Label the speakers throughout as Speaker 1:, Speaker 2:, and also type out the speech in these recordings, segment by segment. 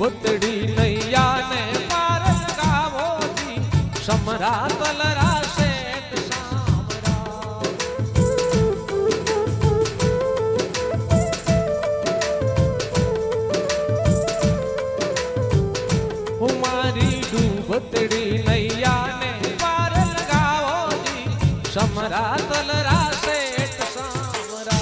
Speaker 1: ડૂબતડી નૈયાને પાર લગાવો જી સમરા તલરા શેઠ સામરા હું મારી ડૂબતડી નૈયાને પાર લગાવો જી સમરા તલરા શેઠ સામરા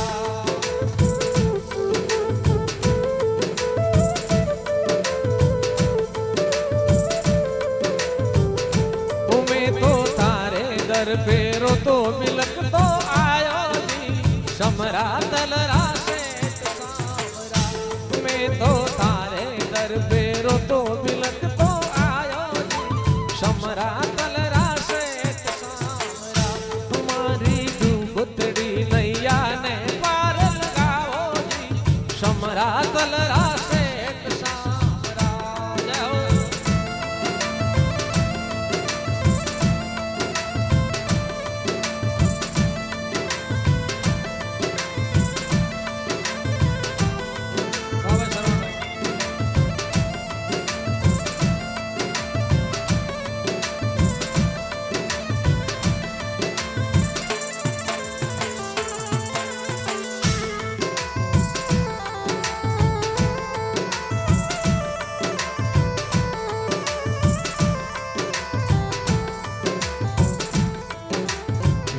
Speaker 1: फेरो तो मिलक तो आयो जी समरा तलरा सेठ सामरा मैं तो तारे दर फेरो तो मिलक तो आयो जी समरा तलरा सेठ सामरा तुम्हारी डूबतड़ी नैया ने पार लगाओ जी समरा तलरा सेठ सामरा जाओ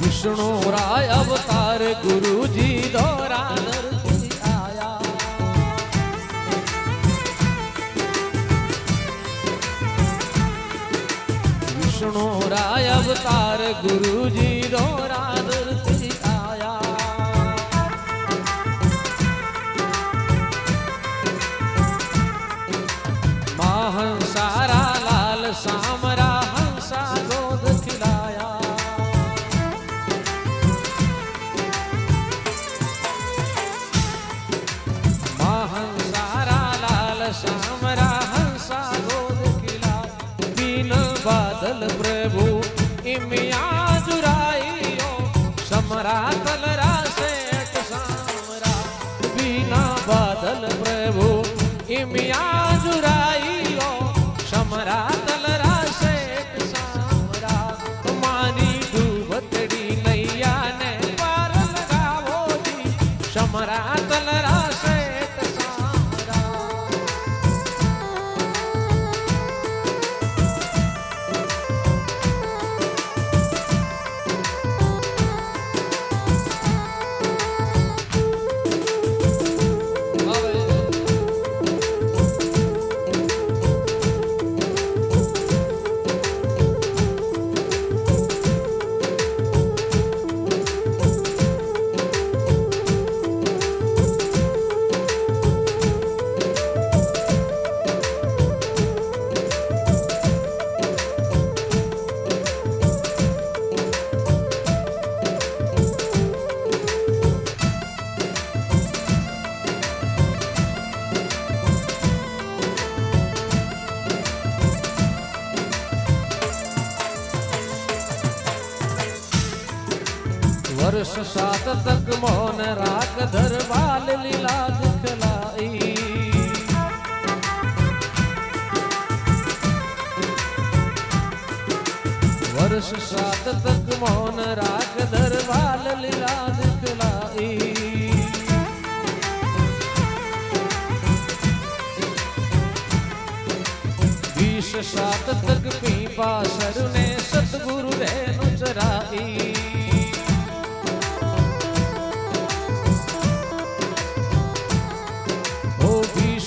Speaker 1: विष्णु राय अवतार गुरु जी दौरा धरती आया विष्णु राय अवतार गुरु जी दौरा धरती आया महाहंसारा लाल सामरा हंसा गोद खिलाया सामरा हंसा गोद खिला बीन बादल प्रभु इमिया जुराइयो समरा तलरा सेठ सामरा बीना बादल प्रभु इमिया जुराइयो समरा तलरा सेठ सामरा तुम्हारी डूबतड़ी नैया ने पार लगावो जी समरा तलरा सेठ सामरा वर्ष 7 तक मौन राग दरबार लीला दिखलाई वर्ष 7 तक मौन राग दरबार लीला दिखलाई 7 तक पीपा सर ने सतगुरु रेनु चराई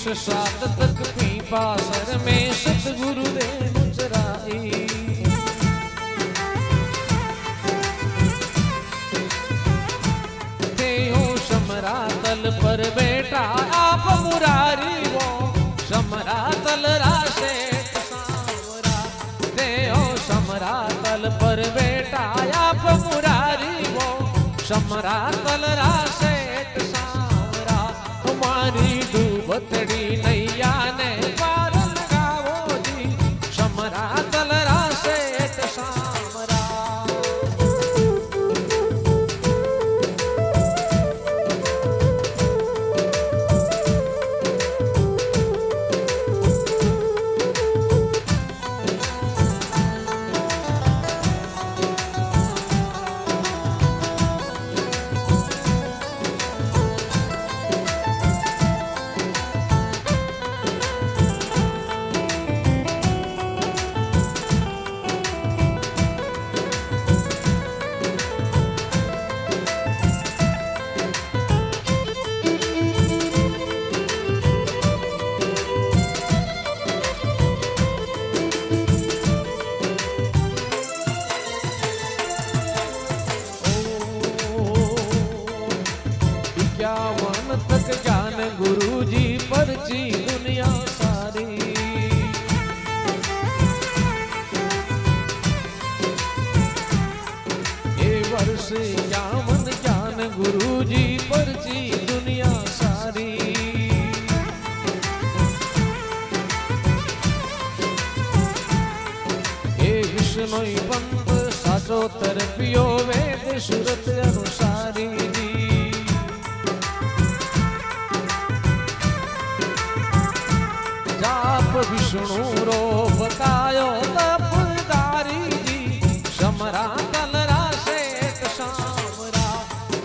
Speaker 1: 7 तक पीपा सर में सतगुरु रेनु चराई समरा तल पर बैठा आप मुरारी वो समरा तल राशेठ सामरा देहो समरा तल पर बैठा आप मुरारी वो समरा तल राशेठ सामरा हमारी डूबतड़ी नैया ने पार लगावो जी समरा तल राशेठ सामरा परची दुनिया सारी। ये वर्ष यावन ज्ञान गुरुजी परची दुनिया सारी। ये विष्णु पंथ साचो तरफियो वेद सुरत अनुसारी। जाप विष्णु रो बतायो तपदारी जी समरा कलरा सेठ सामरा।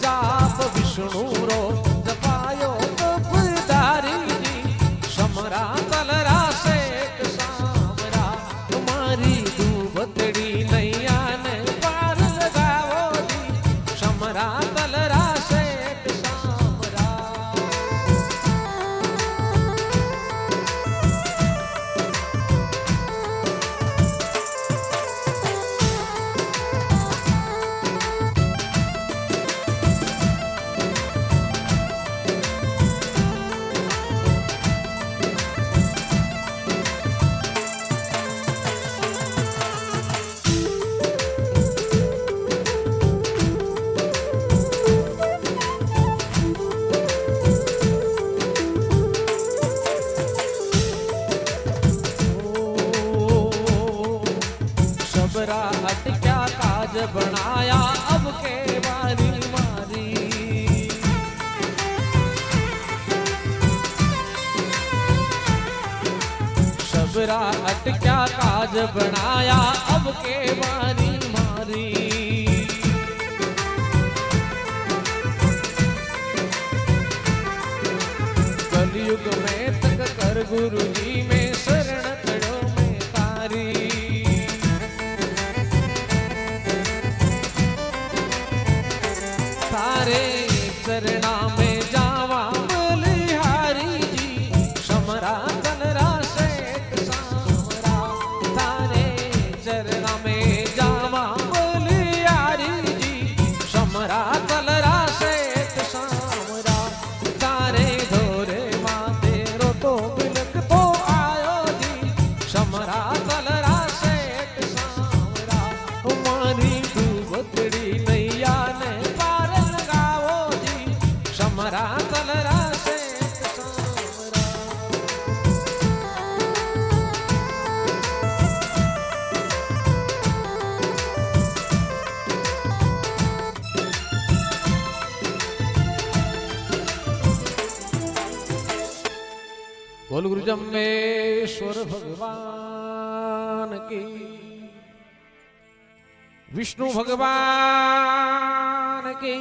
Speaker 1: जाप विष्णु रो जपायो तपदारी जी समरा कलरा सेठ सामरा। तुम्हारी दूबतड़ी नैया ने पार लगावो जी समरा कलरा सेठ सामरा। सबरा अटक्या काज बनाया अब के बारी मारी। सबरा अटक्या काज बनाया अब के बारी मारी। कलयुग में तक कर गुरुजी में शरण करो में तारी। तारे चरणा में जावा बलिहारी जी समरा कलरा सेठ सामरा। तारे चरणा में जावा बलिहारी जी समरा कलरा सेठ सामरा। तारे धोरे माथे रोतो बिलक तो आयो जी समरा कलरा सेठ सामरा। मारी डूबतड़ी नैया ने समरा कलरा सेठ सामरा। बोल गुरु जम्बेश्वर भगवान की, विष्णु भगवान की।